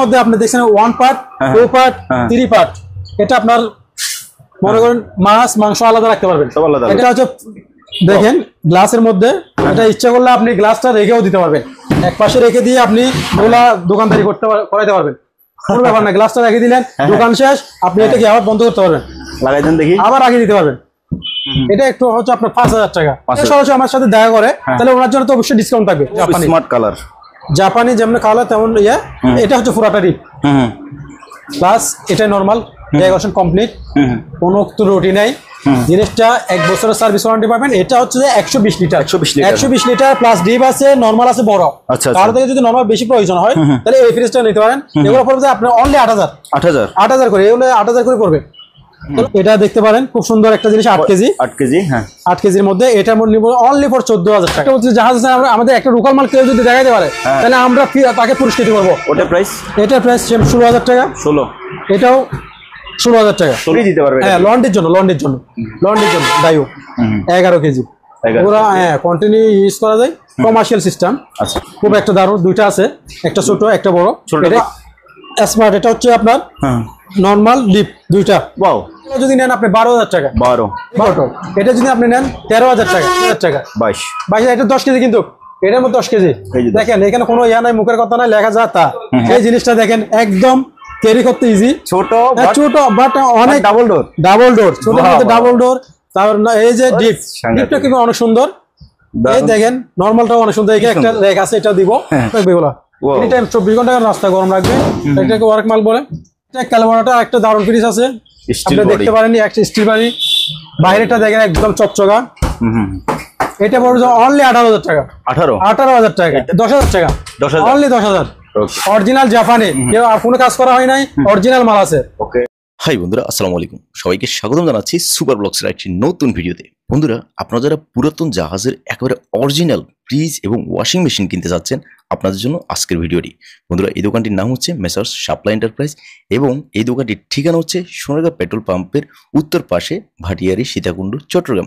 মধ্যে আপনি দেখছেন 1 পার্ট 2 পার্ট 3 পার্ট। এটা আপনার মনে করেন মাছ মাংস আলাদা রাখতে পারবেন। এটা হচ্ছে দেখেন গ্লাসের মধ্যে, এটা ইচ্ছা করলে আপনি গ্লাসটা রেখেও দিতে পারবেন, এক পাশে রেখে দিয়ে আপনি ওগুলা দোকানদারি করাইতে পারবেন, কোনো ব্যাপার না। গ্লাসটা রেখে দিলেন, দোকান শেষ, আপনি এটাকে আবার বন্ধ করতে পারবেন, লাগাই দেন দেখি, আবার রাখিয়ে দিতে পারবেন। এটা একটু হচ্ছে আপনার 5000 টাকা। সরাসরি আমার সাথে দেখা করে তাহলে ওনার জন্য তো অবশ্যই ডিসকাউন্ট থাকবে। জাপানি স্মার্ট কালার, জাপানি যেমন কালার তেমন ইয়ে। এটা হচ্ছে পুরাটা ডিপ প্লাস, এটা নরমাল ডেকোরেশন কমপ্লিট, কোনো ত্রুটি নাই। জিনিসটা 1 বছরের সার্ভিস ওয়ারেন্টি পাবেন। এটা হচ্ছে যে 120 লিটার 120 লিটার প্লাস ডিপ আছে, নরমাল আছে বড়। তার থেকে যদি নরমাল বেশি প্রয়োজন হয় তাহলে এই ফ্রিজটা নিতে পারেন। এগুলো পড়বে আপনার অনলি 8000 করে, এগুলো 8000 করে পড়বে। এটা দেখতে পারেন খুব সুন্দর একটা জিনিস, 8 কেজি 8 কেজির মধ্যে। এটার মধ্যে অনলি ফর 14000 টাকা। জাহাজ আমাদের একটা লোকাল মাল কেউ যদি দেখাইতে পারে তাহলে আমরা তাকে পুরস্কৃত করবো। ওটা প্রাইস, এটার প্রাইস 16000 টাকা। 16, এটাও 16000 টাকা দিতে পারবে। হ্যাঁ, লন্ড্রির জন্য ডাইও 11 কেজি পুরো, হ্যাঁ কন্টিনিউ ইউজ করা যায়, কমার্শিয়াল সিস্টেম। আচ্ছা, খুব একটা দারুণ, দুইটা আছে, একটা ছোট একটা বড়। এটা স্মার্ট, এটা হচ্ছে আপনার নরমাল ডিপ দুইটা। ওয়াও, যদি নেন আপনি 12000 টাকা। 12 এটা যদি আপনি নেন 13000 টাকা। 22 এটা 10 কেজি, কিন্তু এটার মধ্যে 10 কেজি। দেখেন এখানে কোনো ইয়া নাই, মুখের কথা নাই, লেখা যা তা। এই জিনিসটা দেখেন একদম ক্যারি করতে ইজি, ছোট বাট অনেক ডাবল ডোর, ছোট মধ্যে ডাবল ডোর। তারপর এই যে ডিপটা কিন্তু অনেক সুন্দর। এই দেখেন নরমালটাও অনেক সুন্দর, এখানে একটা রেক আছে, এটা দিব এগুলা এনি টাইম 24 ঘন্টা রাস্তা গরম রাখবে। এটাকে ওয়ার্ক মাল বলে। এটা ক্যালমারাটা একটা দারুণ ফ্রিজ আছে, আপনি দেখতে পারেন, একটা স্টিল বাড়ি, বাইরেটা দেখেন একদম চকচকা। এটা পড়বে অনলি 18000 টাকা। 18000 টাকা, 10000 টাকা, অনলি 10000। অরিজিনাল জাপানি, কেউ কোনো কাজ করা হয় নাই, অরিজিনাল মাল আছে। ওকে, হাই বন্ধুরা, আসসালামু আলাইকুম, সবাইকে স্বাগতম জানাচ্ছি সুপার ব্লগসের একটি নতুন ভিডিওতে। বন্ধুরা, আপনারা যারা পুরাতন জাহাজের একেবারে অরিজিনাল ফ্রিজ এবং ওয়াশিং মেশিন কিনতে চাচ্ছেন, আপনাদের জন্য আজকের ভিডিওটি। বন্ধুরা, এই দোকানটির নাম হচ্ছে মেসার্স শাপলা এন্টারপ্রাইজ এবং এই দোকানটির ঠিকানা হচ্ছে সোনারগাঁ পেট্রোল পাম্পের উত্তর পাশে, ভাটিয়ারি, সীতাকুণ্ড, চট্টগ্রাম।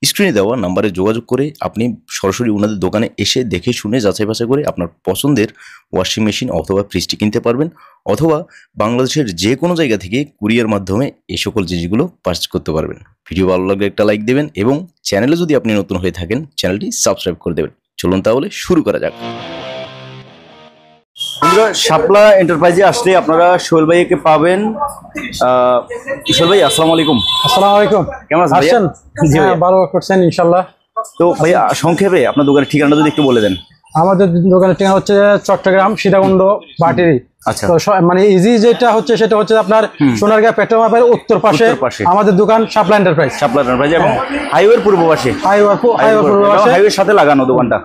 স্ক্রিনে দেওয়া নাম্বারে যোগাযোগ করে আপনি সরাসরি ওনাদের দোকানে এসে দেখে শুনে যাচাই বাছাই করে আপনার পছন্দের ওয়াশিং মেশিন অথবা ফ্রিজটি কিনতে পারবেন, অথবা বাংলাদেশের যে কোনো জায়গা থেকে কুরিয়ার মাধ্যমে এই সকল জিনিসগুলো পারচেজ করতে পারবেন। ভিডিও ভালো লাগলে একটা লাইক দেবেন এবং চ্যানেলে যদি আপনি নতুন হয়ে থাকেন চ্যানেলটি সাবস্ক্রাইব করে দেবেন। চলুন তাহলে শুরু করা যাক। বন্ধুরা, শাপলা এন্টারপ্রাইজে আসলে আপনারা সোহেল ভাইকে পাবেন। সোহেল ভাই, আসসালামু আলাইকুম। আসসালামু আলাইকুম, কেমন আছেন? ভালো করছেন ইনশাআল্লাহ। তো ভাই, সংক্ষেপে আপনার দোকানের ঠিকানাটা যদি একটু বলে দেন। আমাদের দোকানের ঠিকানা হচ্ছে চট্টগ্রাম, সীতাকুণ্ড, ভাটিয়ারি। আচ্ছা, মানে ইজি যেটা হচ্ছে সেটা হচ্ছে আপনার সোনারগাঁ পেট্রোল পাম্পের উত্তর পাশে আমাদের দোকান শাপলা এন্টারপ্রাইজ। এবং হাইওয়ের পূর্ব পাশে, হাইওয়ের সাথে লাগানো দোকানটা।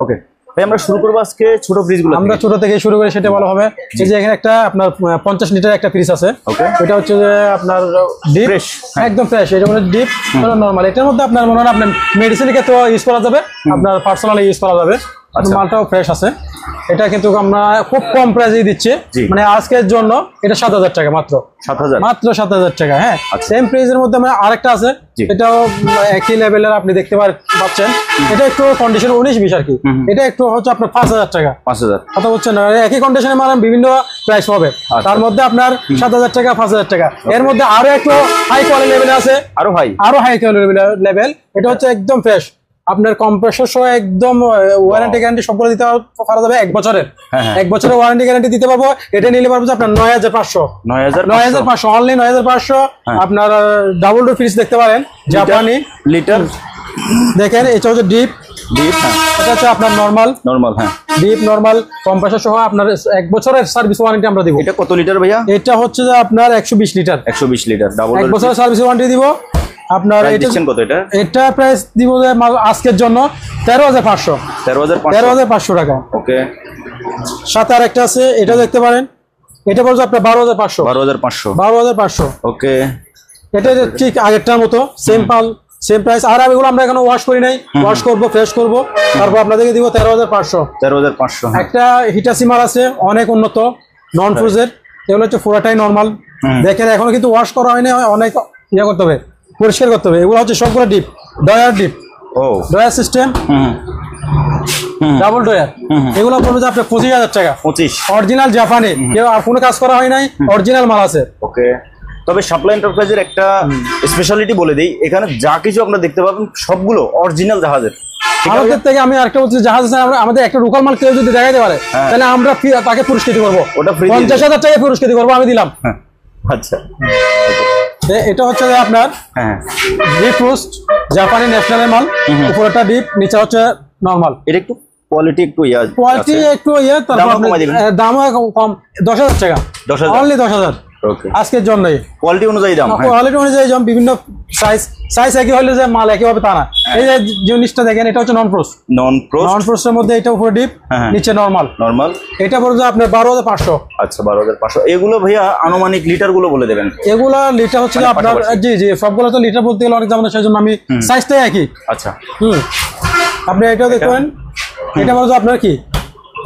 ওকে ভাই, আমরা শুরু করবো আজকে ছোট ফ্রিজগুলো। আমরা ছোট থেকে শুরু করে সেটা ভালো হবে। এই যে এখানে একটা আপনার 50 লিটার একটা ফ্রিজ আছে। এটা হচ্ছে যে আপনার ডিপ, একদম ফ্রেশ। এটা মানে ডিপ নরমাল। এটার মধ্যে আপনার মনে হয় আপনার মেডিসিনের ক্ষেত্রে ইউজ করা যাবে, আপনার পার্সোনালি ইউজ করা যাবে। মালটাও ফ্রেশ আছে। এটা কিন্তু আমরা খুব কম প্রাইসে দিচ্ছি, মানে আজকের জন্য এটা 7000 টাকা মাত্র। 7000 টাকা। হ্যাঁ, সেম প্রাইসের মধ্যে আমরা আরেকটা আছে, এটাও একই লেভেলের, আপনি দেখতে পাচ্ছেন। এটা একটু কন্ডিশন 19-20 আর কি। এটা একটু হচ্ছে আপনার 5000 টাকা। 5000 কথা বলছেন না, একই কন্ডিশনে মানে বিভিন্ন প্রাইস হবে। তার মধ্যে আপনার 7000 টাকা, 5000 টাকা। এর মধ্যে আরো একটু হাই কোয়ালিটি লেভেল আছে, আরো হাই কোয়ালিটি লেভেল। এটা হচ্ছে একদম ফ্রেশ, আপনার কম্প্রেসর সহ একদম ওয়ারেন্টি গ্যারান্টি সবগুলো দিতে পারা যাবে 1 বছরের। 1 বছরের ওয়ারেন্টি গ্যারান্টি দিতে পারবো। এটা নিলে পারবো আপনার 9500, অনলি 9500। আপনার ডাবল ডোর ফ্রিজ দেখতে পারেন, জাপানি লিটার। দেখেন এটা হচ্ছে ডিপ। এটা হচ্ছে আপনার নরমাল। হ্যাঁ, ডিপ নরমাল কম্প্রেসর সহ আপনার 1 বছরের সার্ভিস ওয়ারেন্টি আমরা দিব। এটা কত লিটার ভাইয়া? এটা হচ্ছে যে আপনার 120 লিটার। 120 লিটার ডাবল 1 বছরের সার্ভিস ওয়ারেন্টি দিব আপনার। এটা প্রাইস দিব আজকের জন্য 13500 টাকা। ওকে, সাথে আরেকটা আছে, এটা দেখতে পারেন। এটা বলছে আপনার 12500। ওকে, এটা ঠিক আগেরটার মতো সেম প্রাইস। আর এগুলো আমরা এখনো ওয়াশ করি নাই, ওয়াশ করবো, ফ্রেশ করবো, তারপর আপনাদেরকে দিব 13500। একটা হিটাসিমার আছে, অনেক উন্নত, নন ফ্রোজেন। এগুলো হচ্ছে পুরাটাই নর্মাল। দেখেন এখনো কিন্তু ওয়াশ করা হয়নি, অনেক ইয়ে করতে হবে, পরিষ্কার করতে হবে। এগুলো হচ্ছে সবগুলো deep, drawer deep, drawer system. Double drawer, এগুলো পড়বে যে আপনার 25,000 টাকা। 25 অরিজিনাল জাপানি, কেউ আর কোনো কাজ করা হয় নাই, অরিজিনাল মাল আছে। ওকে, তবে সাপ্লাই এন্টারপ্রাইজের একটা স্পেশালিটি বলে দিই, এখানে যা কিছু আপনারা দেখতে পাবেন সবগুলো অরিজিনাল জাহাজের। আমাদের থেকে আমি আরেকটা বলছি, জাহাজ আছে, আমাদের একটা লোকাল মাল কেউ যদি দেখাইতে পারে তাহলে আমরা তাকে পুরস্কৃত করবো, ওটা ফ্রি 50,000 টাকা পুরস্কৃত করবো, আমি দিলাম। আচ্ছা, এটা হচ্ছে যে আপনার হ্যাঁ ডিপ রোস্ট জাপানি ন্যাশনাল মাল, উপরটা ডিপ, নিচে হচ্ছে নরমাল। এটা একটু কোয়ালিটি একটু কোয়ালিটি একটু দামও কম, 10,000 টাকা, 10,000 অনলি 10,000 ওকে, আজকের জন্যই। কোয়ালিটি অনুযায়ী দাম, কোয়ালিটি অনুযায়ী যেমন বিভিন্ন সাইজ একই হলে যে মাল একই হবে তা না। এই যে জিনিসটা দেখেন, এটা হচ্ছে নন প্রোস্টের মধ্যে, এটা উপরে ডিপ, নিচে নরমাল। এটা পড়বে আপনার 12,500। আচ্ছা, 12,500। এগুলো ভাইয়া আনুমানিক লিটার গুলো বলে দেবেন। এগুলা লিটার হচ্ছে আপনার, জি সবগুলো তো লিটার বলতে গেলে অনেক দাম, সেজন্য আমি সাইজটাই একই। আচ্ছা, আপনি এটাও দেখবেন, এটা বলছে আপনার কি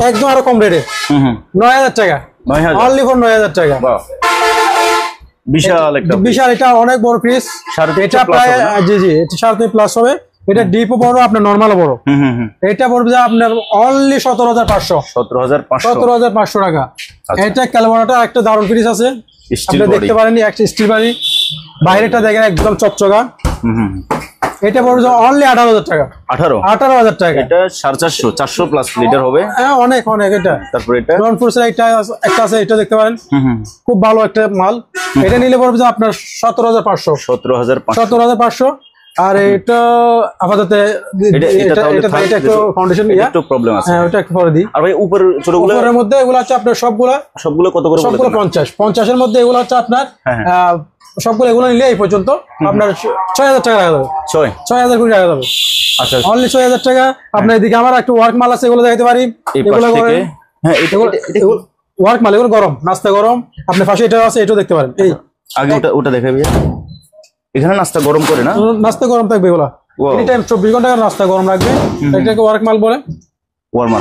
একদম আরো কম রেটে, 9,000 টাকা, অনলি ফর 9,000 টাকা। বিশাল, এটা অনেক বড় পিস, এটা প্রায় এটা 3.5 প্লাস হবে। এটা ডিপও বড়, আপনার নরমালও বড়। এটা পড়বে যে আপনার অনলি 17,500 টাকা। এটা ক্যালভানাটা একটা দারুণ পিস আছে, আপনি দেখতে পারেন, একটা স্টিল বাড়ি, বাইরেটা দেখেন একদম চকচকা। এটা পড়বে যে অনলি 18,000 টাকা। 18,000 টাকা। এটা 450 400 প্লাস লিটার হবে। হ্যাঁ, অনেক এটা। তারপর এটা নন ফোর্সের একটা আছে, এটা দেখতে পারেন, খুব ভালো একটা মাল। এটা নিলে পড়বে যে আপনার 17,500। আর এটা আপাতত এটা একটু ফাউন্ডেশন একটু প্রবলেম আছে, হ্যাঁ ওটা একটু পরে দিই। আর ভাই উপরের ছোটগুলো, উপরের মধ্যে এগুলো হচ্ছে আপনার সবগুলো কত করে? সবগুলো 50 এর মধ্যে এগুলো হচ্ছে আপনার সবগুলো, এগুলো নিলে এই পর্যন্ত আপনার 6,000 টাকা রাখা যাবে। 6,000 করে রাখা যাবে। আচ্ছা, অনলি 6,000 টাকা। আপনার এদিকে আমার একটা ওয়ার্ক মাল আছে, এগুলো দেখাতে পারি। এগুলো হ্যাঁ, ওয়ার্ক মাল, এগুলো গরম, নাস্তা গরম। আপনার পাশে এটা আছে, এটাও দেখতে পারেন। এই আগে ওটা দেখাবি, এখানে নাস্তা গরম করে না? নাস্তা গরম থাকবে, এগুলা এনি টাইম 24 ঘন্টা নাস্তা গরম রাখবে। এটাকে ওয়ার্ক মাল বলে।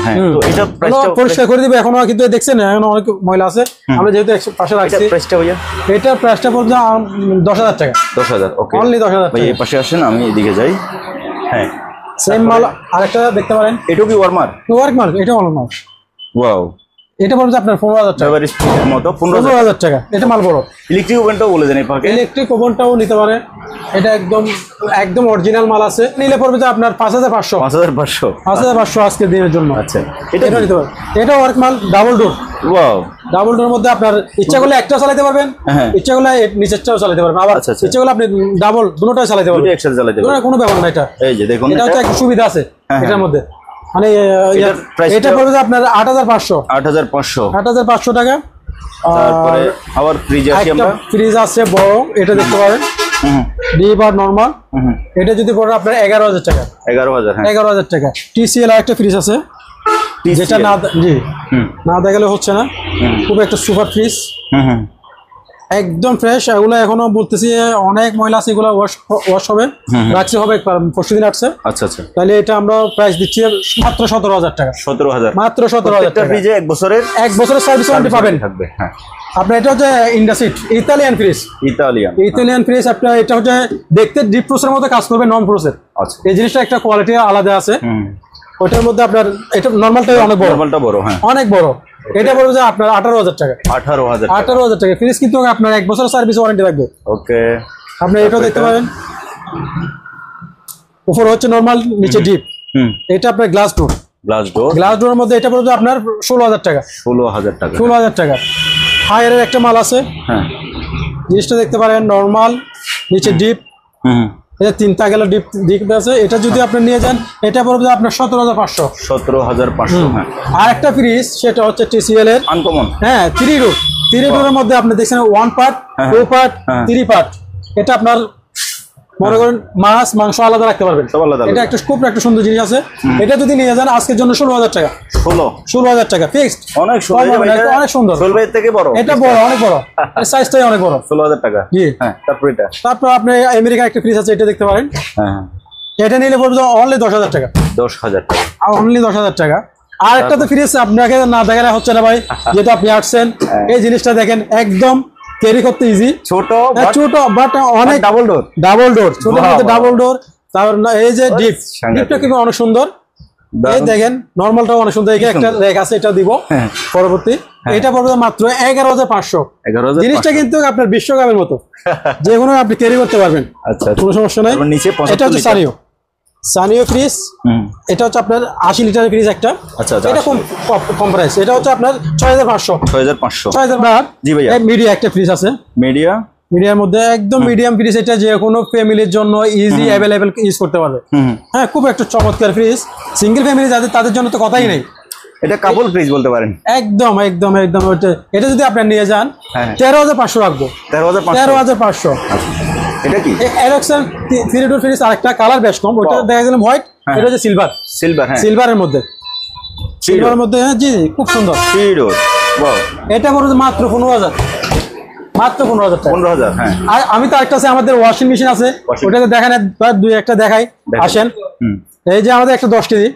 হ্যাঁ, তো এটা প্রাইসটা পরিষ্কার করে দিবে। এখনো কিন্তু দেখছেন এখনো অনেক ময়লা আছে, আমরা যেহেতু পাশে রাখছি। প্রাইসটা ভাইয়া, এটা প্রাইসটা পড়বে 10,000 টাকা। 10,000, ওকে, অনলি 10,000 টাকা। এই পাশে আসেন, আমি এদিকে যাই। হ্যাঁ, সেম মাল আরেকটা দেখতে পারেন। এটাও কি ওয়ার্ক মাল? এটা ওয়ার্ক মাল। ওয়াও, এটা পড়বে আপনার 15,000 টাকা মতো। 15,000 টাকা। এটা মাল বড়। ইলেকট্রিক ওভেনটাও বলে দেন, ইলেকট্রিক ওভেনটাও নিতে পারে। এটা একদম অরিজিনাল মাল আছে, নিলে পড়বে যে আপনার 5,500 আজকের দিনের জন্য। আচ্ছা, এটা নিতে পারেন। এটা ওয়ার্ক মাল, double door. Wow, double door মধ্যে আপনার ইচ্ছা করলে একটা চালাতে পারবেন, ইচ্ছা করলে নিচেরটাও চালাতে পারবেন, আবার ইচ্ছা করলে আপনি ডাবল দুটোটাই চালাতে পারবেন, একসাথে চালাতে পারবেন, কোনো ব্যাপার না। এটা এই যে দেখুন, এটা হচ্ছে একটা সুবিধা আছে এটার মধ্যে। মানে এটা পড়বে আপনার 8,500 টাকা। তারপরে আবার ফ্রিজ আছে, আমরা ফ্রিজ আছে বড়, এটা দেখতে পারেন, ডিপ আর নরমাল। এটা যদি পড়ে আপনার 11,000 টাকা। 11,000 টাকা। TCL আর একটা ফ্রিজ আছে, যেটা না দেখালে হচ্ছে না, খুব একটা সুপার ফ্রিজ, একদম ফ্রেশ। এগুলো এখনো বলতেছি অনেক ময়লা আছে, এগুলো ওয়াশ হবে, রাখছে হবে পরশুদিন আসছে। আচ্ছা, তাহলে এটা আমরা প্রাইস দিচ্ছি মাত্র 17,000 টাকা। 17,000 মাত্র 17,000 টাকা। ফ্রিজে 1 বছরের সার্ভিস ওয়ারেন্টি পাবেন। হ্যাঁ, আপনার এটা হচ্ছে ইন্ডাসিট ইতালিয়ান ফ্রিজ। আপনার এটা হচ্ছে দেখতে ডিপ প্রসেসের মতো কাজ করবে, নন প্রসেস। এই জিনিসটা একটা কোয়ালিটি আলাদা আছে। ওটার মধ্যে আপনার এটা নরমালটাই অনেক বড়, হ্যাঁ অনেক বড়। এটা বলবো যে আপনার 18,000 টাকা। 18,000 টাকা ফ্রিজ, কিন্তু আপনার 1 বছর সার্ভিস ওয়ারেন্টি থাকবে। ওকে, আপনি এটাও দেখতে পাবেন। উপরে হচ্ছে নরমাল, নিচে ডিপ। এটা আপনার গ্লাস ডোরের মধ্যে এটা বলবো আপনার 16,000 টাকা। 16,000 টাকা। হায়ারের একটা মাল আছে, হ্যাঁ জিনিসটা দেখতে পারেন, নরমাল, নিচে ডিপ। এটা 3টা গেল ডিপ আছে। এটা যদি আপনি নিয়ে যান, এটা পড়বে আপনার 17,500। 17,500। আর একটা ফ্রিজ, সেটা হচ্ছে TCL এর আনকমন, হ্যাঁ 3 ডোরের মধ্যে আপনি দেখছেন 1 পার্ট, 2 পার্ট, 3 পার্ট। এটা আপনার মনে করেন মাছ মাংস আলাদা রাখতে পারবেন, এটা একটা খুব একটা সুন্দর জিনিস আছে। এটা যদি নিয়ে যান আজকের জন্য 16,000 টাকা। 16,000 টাকা ফিক্সড। অনেক সুন্দর। এটা বড়, অনেক বড়, সাইজটাই অনেক বড়। 16,000 টাকা। জি, তারপর আপনি আমেরিকার একটা ফ্রিজ আছে, এটা দেখতে পারেন। এটা নিলে পড়বে অনলি 10,000 টাকা। 10,000 টাকা, অনলি 10,000 টাকা। আর একটা তো ফ্রিজ আপনাকে না দেখালে হচ্ছে না ভাই, যেহেতু আপনি আসছেন। এই জিনিসটা দেখেন, একদম ক্যারি করতে ইজি, ছোট বাট অনেক ডাবল ডোর, ছোট মধ্যে ডাবল ডোর। তারপর এই যে ডিপটা কিন্তু অনেক সুন্দর, এই দেখেন নরমালটাও অনেক সুন্দর, এখানে একটা রেক আছে, এটা দিব পরবর্তী। এটা পড়বে মাত্র 11,500। জিনিসটা কিন্তু আপনার বিশ্বকাপের মতো, যে কোনো আপনি ক্যারি করতে পারবেন। আচ্ছা, কোনো সমস্যা নাই। এটা হচ্ছে সানিও ফ্রিজ, এটা হচ্ছে আপনার 80 লিটারের ফ্রিজ একটা। আচ্ছা, এটা কম প্রাইস, এটা হচ্ছে আপনার 6,500। 6,500 জি ভাইয়া। মিডিয়া একটা ফ্রিজ আছে, মিডিয়ার মধ্যে একদম মিডিয়াম ফ্রিজ, এটা যে কোনো ফ্যামিলির জন্য ইজি অ্যাভেলেবেল ইউজ করতে পারবে। হ্যাঁ, খুব একটা চমৎকার ফ্রিজ, সিঙ্গেল ফ্যামিলি যাদের তাদের জন্য তো কথাই নেই। এটা কাপল ফ্রিজ বলতে পারেন। একদম একদম একদম। এটা যদি আপনি নিয়ে যান 13,500 রাখবো। 13,500। এটা কি এরকশন 3 ডোর ফ্রিজ, আরেকটা কালার বেশ কম, ওটা দেখা গেল হোয়াইট, এটা হচ্ছে সিলভার। হ্যাঁ, সিলভারের মধ্যে হ্যাঁ, জি খুব সুন্দর 3 ডোর। ওয়াও, এটা পড়বে মাত্র 15,000। মাত্র 15,000 টাকা। 15,000। হ্যাঁ, আর আমি তো আরেকটা আছে, আমাদের ওয়াশিং মেশিন আছে, ওটাকে দেখেন, দুই একটা দেখাই, আসেন। এই যে আমাদের একটা 10 কেজি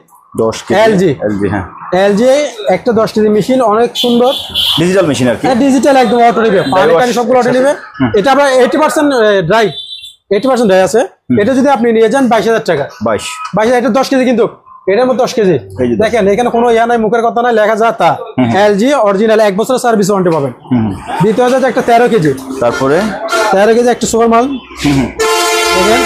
এলজি। হ্যাঁ, এলজি একটা 10 কেজি মেশিন, অনেক সুন্দর ডিজিটাল মেশিন আর কি। ডিজিটাল, একদম অটো নিবে, পানি সবগুলো অটো নিবে। এটা আপনার 80% ড্রাই, 80% ড্রাই আছে। এটা যদি আপনি নিয়ে যান 22,000 টাকা। 22,000। এটা 10 কেজি, কিন্তু এটার মধ্যে 10 কেজি। দেখেন এখানে কোনো ইয়া নাই, মুখের কথা নাই, লেখা যা তা। এলজি অরিজিনাল 1 বছরের সার্ভিস ওয়ারেন্টি পাবেন। দ্বিতীয় হচ্ছে একটা 13 কেজি, তারপরে 13 কেজি একটা সুপার মাল। দেখেন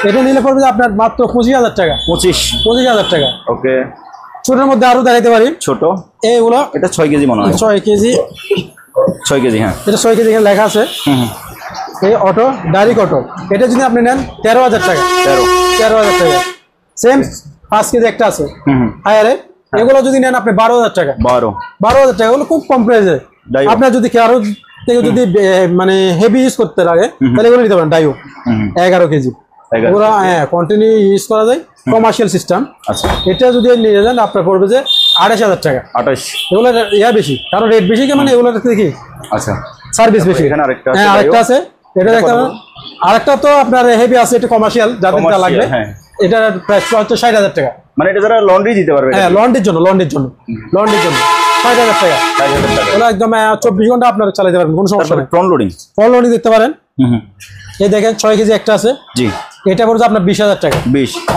এটা নিলে পড়বে আপনার মাত্র 25,000 টাকা। 25,000 টাকা। ওকে, ছোটের মধ্যে আরো দেখাইতে পারি। ছোট এইগুলো এটা 6 কেজি মনে হয়। 6 কেজি। হ্যাঁ, এটা 6 কেজি এখানে লেখা আছে। এই অটো, ডাইরেক্ট অটো, এটা যদি আপনি নেন 13,000 টাকা। 13,000 টাকা। সেম 5 কেজি একটা আছে হায়ারে, এগুলো যদি নেন আপনি 12,000 টাকা। 12,000 টাকা, এগুলো খুব কম প্রাইসে। আপনার যদি কারো থেকে যদি মানে হেভি ইউজ করতে লাগে, তাহলে এগুলো নিতে পারেন। ডাইও 11 কেজি, এগুলো কন্টিনিউ ইউজ করা যায়, কমার্শিয়াল সিস্টেম। আচ্ছা, এটা যদি নিয়ে যান আপনার পড়বে যে 28,000 টাকা। 28। এগুলো ইয়া বেশি, কারণ রেট বেশি, মানে এগুলোর থেকে কি আচ্ছা সার্ভিস বেশি। আরেকটা আছে, এটা দেখতে পারেন। আরেকটা তো আপনার হেভি আছে, এটা কমার্শিয়াল, যাদের যা লাগবে। এটার প্রাইস হচ্ছে 60,000 টাকা। মানে এটা যারা লন্ড্রি দিতে পারবে। হ্যাঁ, লন্ড্রির জন্য 60,000 টাকা। এগুলো একদম 24 ঘন্টা আপনারা চালাতে পারবেন, কোনো সমস্যা নেই। ফ্রন্ট লোডিং দেখতে পারেন। এই দেখেন 6 কেজি একটা আছে। জি, এটা পড়ছে আপনার 20,000 টাকা।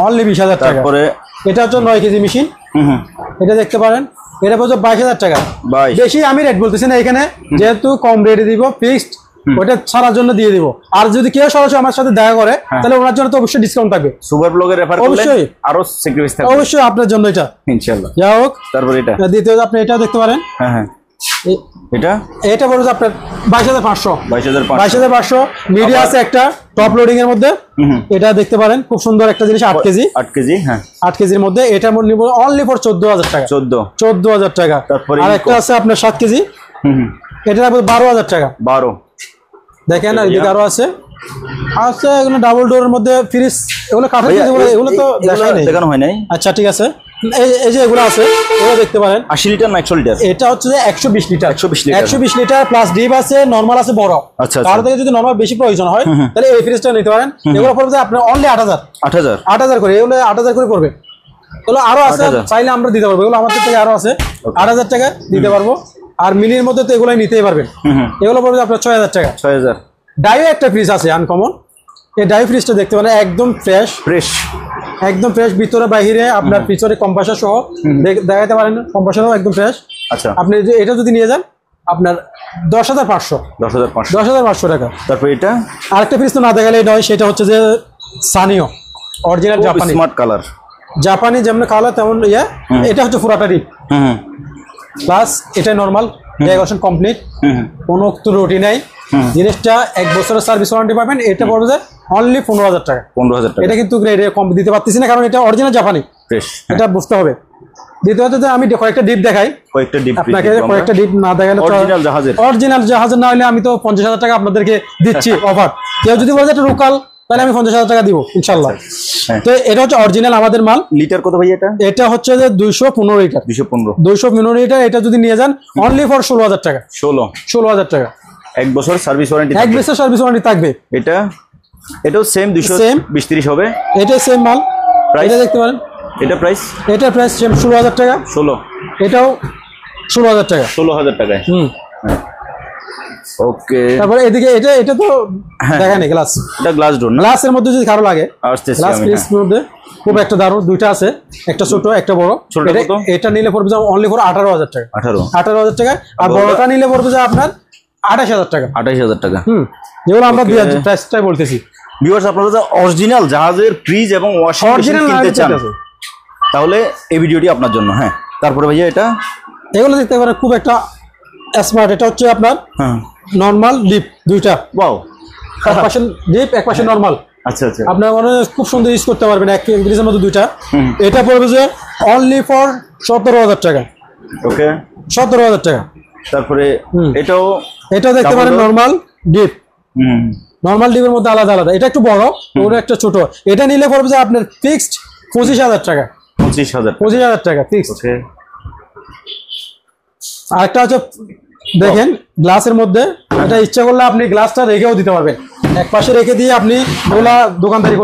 অনলি 20,000 টাকা। তারপরে এটা হচ্ছে 9 কেজি মেশিন। এটা দেখতে পারেন, এটা পড়ছে 22,000 টাকা। বেশি আমি রেট বলতেছি না এখানে, যেহেতু কম রেটে দিব, ফিক্সড ওটা ছাড়ার জন্য দিয়ে দিব। আর যদি কেউ সরাসরি আমার সাথে দেখা করে, তাহলে ওনার জন্য তো অবশ্যই ডিসকাউন্ট থাকবে। সুপার ব্লগে রেফার করলে অবশ্যই আরো সেক্রিফাইস থাকবে, অবশ্যই আপনার জন্য এটা ইনশাআল্লাহ। যাই হোক, তারপর এটা দ্বিতীয় আপনি এটা দেখতে পারেন। হ্যাঁ, এটা বলতে আপনার 22,500। মিডিয়া আছে একটা টপ লোডিং এর মধ্যে, এটা দেখতে পারেন, খুব সুন্দর একটা জিনিস। 8 কেজি। 8 কেজির মধ্যে এটা নিব অনলি ফর 14,000 টাকা। 14,000 টাকা। আর একটা আছে আপনার 7 কেজি, এটা 12,000 টাকা। 12। দেখেন, আর এদিকে আরো আছে এগুলো ডাবল ডোরের মধ্যে ফ্রিজ, এগুলো কাঠের, এগুলো তো দেখানো হয় নাই। আচ্ছা, ঠিক আছে। এই যে এগুলো আছে, এগুলো দেখতে পারেন। 80 লিটার না 100 লিটার? এটা হচ্ছে যে 120 লিটার। 120 লিটার প্লাস ডিপ আছে, নরমাল আছে বড়। আচ্ছা, তার থেকে যদি নরমাল বেশি প্রয়োজন হয়, তাহলে এই ফ্রিজটা নিতে পারেন। এগুলো পড়বে আপনার অনলি 8,000 করে। এগুলো 8,000 করে পড়বে। এগুলো আরো আছে, চাইলে আমরা দিতে পারবো। এগুলো আমাদের থেকে আরো আছে, 8,000 টাকা দিতে পারবো। আর মিনির মধ্যে তো এগুলো নিতেই পারবেন। এগুলো পড়বে আপনার 6,000 টাকা। 6,000। ডাইও একটা ফ্রিজ আছে আনকমন, এই ডাই ফ্রিজটা দেখতে পারেন, একদম ফ্রেশ, একদম ফ্রেশ, ভিতরে বাইরে আপনার পিছনে কম্প্রেসার সহ দেখাতে পারেন, কম্প্রেসারও একদম ফ্রেশ। আচ্ছা, আপনি এটা যদি নিয়ে যান আপনার 10,500 টাকা। তারপর এটা আরেকটা ফ্রিজ তো না দেখালে নয়, সেটা হচ্ছে যে সানিও অরিজিনাল জাপানি স্মার্ট কালার, জাপানি যেমন কালার তেমন ইয়ে। এটা হচ্ছে পুরাটা ডিপ প্লাস, এটা নর্মাল ডেকোরেশন কমপ্লিট, কোনো ত্রুটি নাই। জিনিসটা 1 বছরের সার্ভিস ওয়ারেন্টি পাবেন। এটা পড়বে যে অনলি 15,000 টাকা। 15,000 টাকা। এটা কিন্তু কম দিতে পারতেছি না, কারণ এটা অরিজিনাল জাপানি, এটা বুঝতে হবে। দ্বিতীয়ত আমি কয়েকটা ডিপ দেখাই, আপনাকে কয়েকটা ডিপ না দেখালে অরিজিনাল জাহাজের না হলে আমি তো 50,000 টাকা আপনাদেরকে দিচ্ছি অফার। কেউ যদি বলে এটা লোকাল, তাহলে আমি 50,000 টাকা দিব ইনশাল্লাহ। তো এটা হচ্ছে অরিজিনাল আমাদের মাল। লিটার কত ভাই এটা? এটা হচ্ছে যে 215 লিটার। 215 লিটার। এটা যদি নিয়ে যান অনলি ফর 16,000 টাকা। 16,000 টাকা। 1 বছর সার্ভিস ওয়ারেন্টি। 1 বছর সার্ভিস ওয়ারেন্টি থাকবে। এটাও সেম 220-30 হবে। এটা সেম মাল। এটা দেখতে পারেন, এটা প্রাইস সেম 16,000 টাকা। 16। এটাও 16,000 টাকা। 16,000 টাকায়। ওকে, তারপরে এদিকে এটা তো দেখেন গ্লাস, এটা গ্লাস ডোর না? গ্লাসের মধ্যে যদি কারো লাগে আসতেছি গ্লাস আমি, পিসের মধ্যে খুব একটা দারুণ, দুইটা আছে, একটা ছোট একটা বড়। ছোটটা কত? এটা নিলে পড়বে যে অনলি ফর 18,000 টাকা, 18,000 টাকা। আর বড়টা নিলে পড়বে যে আপনার 28,000 টাকা, 28,000 টাকা। যেগুলো আমরা প্রাইসটাই বলতেছি। ভিউয়ার্স, আপনারা যারা অরিজিনাল জাহাজের ফ্রিজ এবং ওয়াশিং মেশিন কিনতে চান তাহলে এই ভিডিওটি আপনার জন্য। হ্যাঁ, তারপরে ভাইয়া এটা এগুলো দেখতে পারেন খুব একটা স্মার্ট। এটা হচ্ছে আপনার নরমাল ডিপ, দুইটা, ওয়াও, এক পাশে ডিপ এক পাশে নরমাল। আচ্ছা আচ্ছা, আপনার মানে খুব সুন্দর ইউজ করতে পারবেন, এক ফ্রিজের মধ্যে দুইটা। এটা পড়বে যে অনলি ফর 17,000 টাকা। ওকে, 17,000 টাকা। তারপরে এটাও দেখতে পারেন নরমাল ডিপ। নরমাল ডিপের মধ্যে আলাদা আলাদা, এটা একটু বড়, ওটা একটা ছোট। এটা নিলে পড়বে যে আপনার ফিক্সড 25,000 টাকা। 25,000 টাকা ফিক্সড। ওকে, আরেকটা হচ্ছে দেখেন গ্লাসের মধ্যে, এটা ইচ্ছা করলে আপনি গ্লাসটা রেখেও দিতে পারবেন, এক পাশে রেখে দিয়ে আপনি ওগুলা দোকানদারি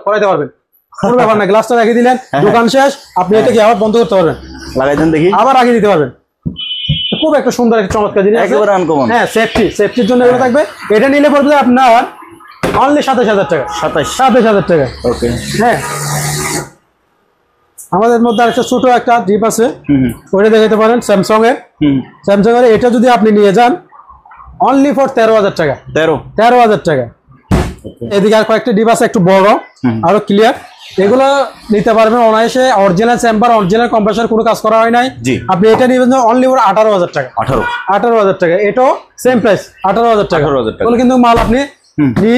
করাইতে পারবেন, কোনো ব্যাপার না। গ্লাসটা রেখে দিলেন, দোকান শেষ, আপনি এটাকে আবার বন্ধ করতে পারবেন, লাগাই দেন দেখি, আবার আগে দিতে পারবেন। খুব একটা সুন্দর একটা চমৎকার জিনিস, একেবারে আনকমন। হ্যাঁ, সেফটির জন্য এগুলো থাকবে। এটা নিলে পড়বে আপনার অনলি 27,000 টাকা। 27,000 টাকা। ওকে, হ্যাঁ, আমাদের মধ্যে আরেকটা ছোট একটা ডিপ আছে, ওইটা দেখাতে পারেন স্যামসাং এর। স্যামসাং এর এটা যদি আপনি নিয়ে যান অনলি ফর 13,000 টাকা। 13,000 টাকা। এদিকে আর কয়েকটা ডিপ আছে একটু বড়, আরো ক্লিয়ার, এগুলো নিতে পারবেন অনায়াসে। অরিজিনাল চেম্বার, অরিজিনাল কম্প্রেসর, কোনো কাজ করা হয় নাই। আপনি এটা নিবেন অনলি ফর 18,000 টাকা। 18,000 টাকা। এটাও সেম প্রাইস, 18,000 টাকা। বলে কিন্তু মাল আপনি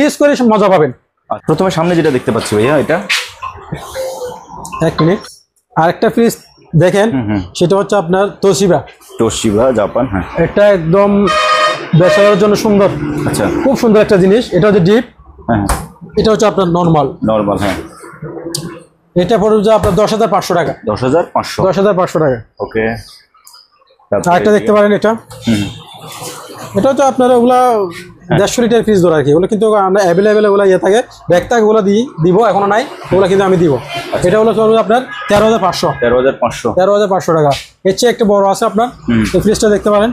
ইউজ করে মজা পাবেন। প্রথমে সামনে যেটা দেখতে পাচ্ছি ভাইয়া, এটা এক মিনিট, আরেকটা ফ্রিজ দেখেন, সেটা হচ্ছে আপনার তোশিবা জাপান। হ্যাঁ, এটা একদম ব্যবসার জন্য সুন্দর। আচ্ছা, খুব সুন্দর একটা জিনিস। এটা হচ্ছে ডিপ, এটা হচ্ছে আপনার নরমাল। হ্যাঁ, এটা পড়বে যে আপনার 10,500 টাকা। 10,500 টাকা। ওকে, আরেকটা দেখতে পারেন, এটা হচ্ছে আপনার ওগুলা 150 লিটার ফ্রিজ ধরে আর কি, ওগুলো কিন্তু অ্যাভেলেবেল ওগুলো ইয়ে থাকে, ব্যাগ থাকে, ওগুলো দিব, এখনো নাই, ওগুলো কিন্তু আমি দিব। এটা হলো আপনার 13,500 টাকা। এর চেয়ে একটা বড় আছে আপনার, এই ফ্রিজটা দেখতে পারেন,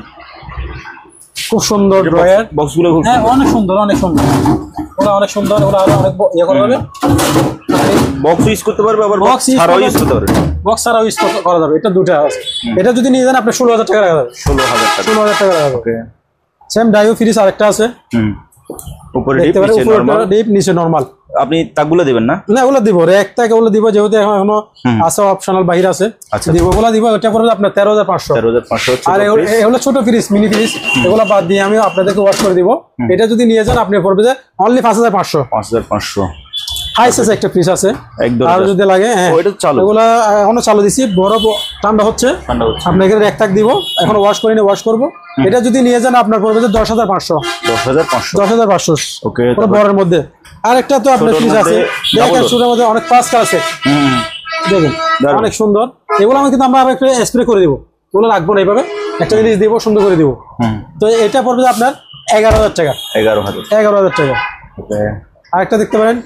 খুব সুন্দর ড্রয়ার, বক্সগুলো হ্যাঁ অনেক সুন্দর, অনেক সুন্দর, ওগুলো অনেক সুন্দর, ওগুলো আরো অনেক ইয়ে করা যাবে, বক্স ইউজ করতে পারবে, আবার বক্স ছাড়াও ইউজ করতে পারবে, বক্স ছাড়াও ইউজ করা যাবে। এটা দুটো আছে, এটা যদি নিয়ে যান আপনি 16,000 টাকা রাখা যাবে। 16,000 টাকা রাখা যাবে। সেম ডাইও ফ্রিজ আরেকটা আছে, উপরে ডিপ নিচে নরমাল। আপনি তাকগুলো দিবেন না? না, ওগুলো দিব, রেক তাক ওগুলো দিব, যেহেতু এখনো আছে অপশনাল বাহির আছে। আচ্ছা, দিব, ওগুলো দিব। এটা পড়বে আপনার 13,500। আর এগুলো ছোট ফ্রিজ, মিনি ফ্রিজ, এগুলো বাদ দিয়ে আমি আপনাদেরকে ওয়াশ করে দিব। এটা যদি নিয়ে যান আপনি পড়বে যে অনলি 5,500। হাই সাইজ একটা ফ্রিজ আছে, আর যদি লাগে এগুলো এখনো চালু দিছি, বরফ ঠান্ডা হচ্ছে, আপনাকে রেক তাক দিব, এখন ওয়াশ করে নিয়ে ওয়াশ করবো। এটা যদি নিয়ে যান আপনার পড়বে যে 10,500। 10,500। ওকে, বড়ের মধ্যে। আরেকটা তো আপনার ফ্রিজ আছে, দেখেন মধ্যে অনেক পাঁচ কালার আছে, দেখুন অনেক সুন্দর। এগুলো আমি কিন্তু আমরা একটু স্প্রে করে দিব, ওগুলো রাখবো না, এইভাবে একটা জিনিস দিব, সুন্দর করে দিব। তো এটা পড়বে আপনার 11,000 টাকা। 11,000 টাকা। আরেকটা দেখতে পারেন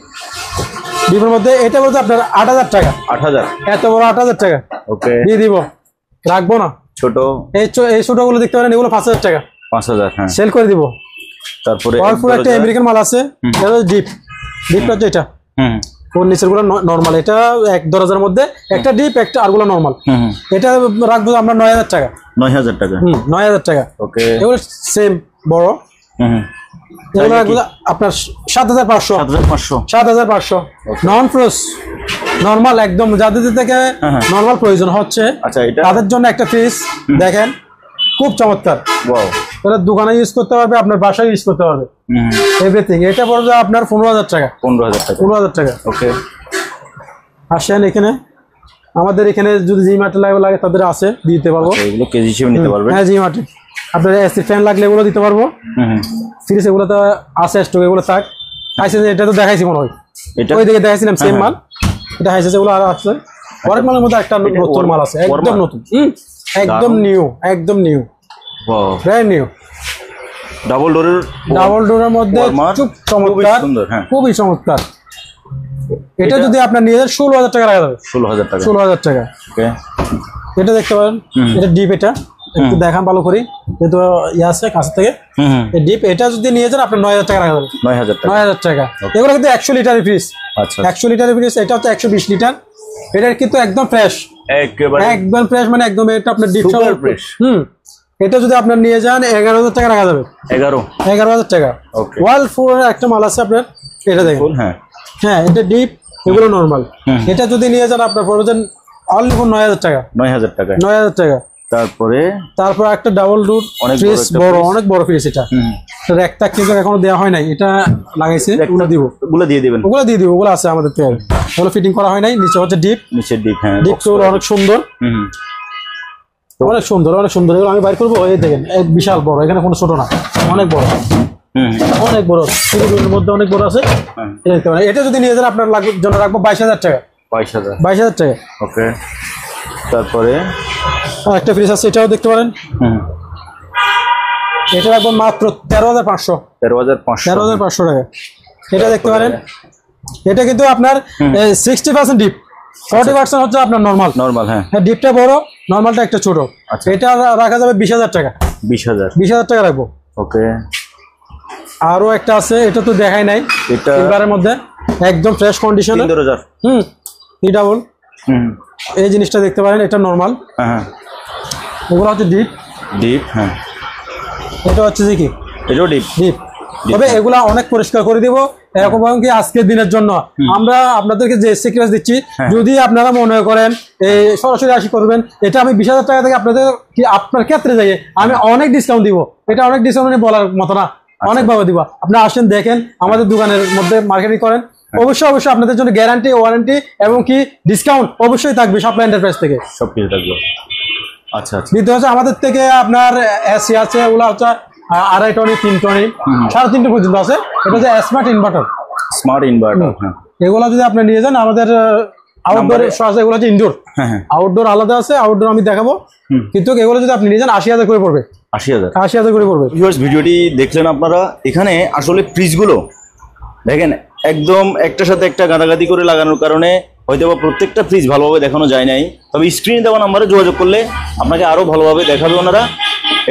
ডিপের মধ্যে, এটা বলতে আপনার 8,000 টাকা। 8,000, এত বড় 8,000 টাকা। ওকে, দিয়ে দিব, রাখবো না। ছোট এই ছোট গুলো দেখতে পারেন, এগুলো 5,000 টাকা। 5,000, হ্যাঁ, সেল করে দিব। তারপরে একটা আমেরিকান মাল আছে, ডিপটা হচ্ছে এটা, ওর নিচের গুলো নর্মাল। এটা 10,000 মধ্যে একটা ডিপ, একটা আরগুলো নর্মাল। এটা রাখবো আমরা 9,000 টাকা। 9,000 টাকা। 9,000 টাকা। ওকে, এগুলো সেম বড়, এগুলো রাখবো আপনার 7,500। 7,500 নন ফ্রোজ নর্মাল, একদম যাদের থেকে নর্মাল প্রয়োজন হচ্ছে তাদের জন্য একটা ফ্রিজ দেখেন, খুব চমৎকার। এটা দোকানে ইউজ করতে পারবে, আপনার বাসায় ইউজ করতে পারবে, এভরিথিং। এটা পড়বে আপনার 15,000 টাকা। 15,000 টাকা। ওকে, আসেন এখানে, আমাদের এখানে যদি জি মার্টে লাগে তাদের আছে, দিতে পারবো, এগুলো কেজি হিসেবে নিতে পারবে। হ্যাঁ, জি মার্টে আপনার এসি ফ্যান লাগলে এগুলো দিতে পারবো। ফ্রিজ এগুলো তো আছে স্টক, এগুলো থাক। হাইসেন্স এটা তো দেখাইছি মনে হয়, ওই দিকে দেখাইছিলাম সেম মাল, এটা হাইসেন্স এগুলো আর আছে। অনেক মালের মধ্যে একটা নতুন মাল আছে, একদম নতুন, একদম নিউ, একদম নিউ, ব্র্যান্ড নিউ। ডাবল ডোরের মধ্যে খুব চমৎকার, খুবই চমৎকার। এটা যদি আপনার নিয়ে যান 16,000 টাকা রাখা যাবে। 16,000 টাকা। ওকে, এটা দেখতে পারেন, এটা ডিপ, এটা একটু দেখান ভালো করি, যেহেতু ইয়ে আছে কাছে থেকে। এই ডিপ এটা যদি নিয়ে যান আপনার 9000 টাকা রাখা যাবে। 9000 টাকা। এগুলো কিন্তু 100 লিটারের ফ্রিজ। আচ্ছা 100 লিটারের ফ্রিজ, এটা হচ্ছে 120 লিটার। এটা কিন্তু একদম ফ্রেশ, একদম ফ্রেশ, মানে একদম এটা আপনার ডিপ সহ ফ্রেশ। এটা যদি আপনার নিয়ে যান 11000 টাকা রাখা যাবে। 11000 টাকা। ওয়ার্লপুল একটা মাল আছে আপনার, এটা দেখুন। হ্যাঁ এটা ডিপ, এগুলো নরমাল। এটা যদি নিয়ে যান আপনার পড়বে অনলি ফর 9000 টাকা। 9000 টাকা। তারপর একটা ডাবল ডোর ফ্রিজ, বড়, অনেক বড় ফ্রিজ। এটা একটা কিন্তু এখনো দেওয়া হয় নাই, এটা লাগাইছে, ওগুলো দিব, ওগুলো দিয়ে দিবেন, ওগুলো দিয়ে দিব, ওগুলো আছে আমাদের থেকে, ওগুলো ফিটিং করা হয় নাই। নিচে হচ্ছে ডিপ, ডিপ তো অনেক সুন্দর, অনেক সুন্দর, অনেক সুন্দর। এগুলো আমি বাইর করবো, এই দেখেন বিশাল বড়, এখানে কোনো ছোট না, অনেক বড়, অনেক বড়, এর মধ্যে অনেক বড় আছে। এটা যদি নিয়ে যান আপনার জন্য রাখবো 22000 টাকা। 22000 টাকা। ওকে। তারপরে একটা ফ্রিজ আছে, এটাও দেখতে পারেন। এটা রাখবো মাত্র 13500 টাকা। এটা দেখতে পারেন। এটা কিন্তু আপনার 60% ডিপ, 40% হচ্ছে আপনার নরমাল। হ্যাঁ, ডিপটা বড়, নরমালটা একটা ছোট। এটা রাখা যাবে 20000 টাকা। 20000 টাকা রাখবো। ওকে। আরো একটা আছে, এটা তো দেখাই নাই, এটা সিলভারের মধ্যে একদম ফ্রেশ কন্ডিশনে। 3 ডাবল। এই জিনিসটা দেখতে পারেন, এটা নরমাল। ওগুলো হচ্ছে ডিপ। হ্যাঁ, এটা হচ্ছে কি, এটাও ডিপ। তবে এগুলা অনেক পরিষ্কার করে দিব, এরকম কি আজকের দিনের জন্য আমরা আপনাদেরকে যে সিক্রেট দিচ্ছি। যদি আপনারা মনে করেন এই সরাসরি আসি করবেন, এটা আমি 20000 টাকা থেকে আপনাদের কি আপনার ক্ষেত্রে যাই আমি অনেক ডিসকাউন্ট দিব। এটা অনেক ডিসকাউন্ট বলার মতো না, অনেকভাবে দিব। আপনি আসেন, দেখেন, আমাদের দোকানের মধ্যে মার্কেটিং করেন, অবশ্যই আপনাদের জন্য গ্যারান্টি, ওয়ারেন্টি এবং কি ডিসকাউন্ট অবশ্যই থাকবে সাপ্লাই এন্টারপ্রাইজ থেকে, সবকিছু থাকবে। আচ্ছা, দ্বিতীয় হচ্ছে আমাদের থেকে আপনার এসি আছে, ওগুলো হচ্ছে 2.5 টনি, 3 টনি, 3.5 পর্যন্ত আছে। এটা হচ্ছে স্মার্ট ইনভার্টার। এগুলো যদি আপনি নিয়ে যান, আমাদের আউটডোর আছে, এগুলো হচ্ছে ইনডোর। আউটডোর আলাদা আছে, আউটডোর আমি দেখাবো। কিন্তু এগুলো যদি আপনি নিয়ে যান 80000 করে পড়বে। 80000 করে পড়বে। ভিডিওটি দেখলেন আপনারা। এখানে আসলে ফ্রিজগুলো দেখেন একদম একটার সাথে একটা গাদাগাদি করে লাগানোর কারণে হয়তো বা প্রত্যেকটা ফ্রিজ ভালোভাবে দেখানো যায় নাই। তবে স্ক্রিনে দেওয়া নাম্বারে যোগাযোগ করলে আপনাকে আরও ভালোভাবে দেখাবে ওনারা,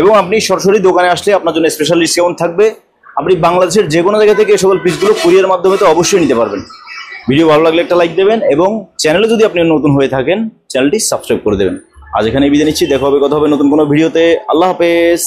এবং আপনি সরাসরি দোকানে আসলে আপনার জন্য স্পেশাল ডিসকাউন্ট থাকবে। আপনি বাংলাদেশের যে কোনো জায়গা থেকে এই সকল ফ্রিজগুলো কুরিয়ার মাধ্যমে তো অবশ্যই নিতে পারবেন। ভিডিও ভালো লাগলে একটা লাইক দেবেন, এবং চ্যানেলে যদি আপনি নতুন হয়ে থাকেন চ্যানেলটি সাবস্ক্রাইব করে দেবেন। আজ এখানে বিদায় নিচ্ছি, দেখা হবে, কথা হবে নতুন কোনো ভিডিওতে। আল্লাহ হাফেজ।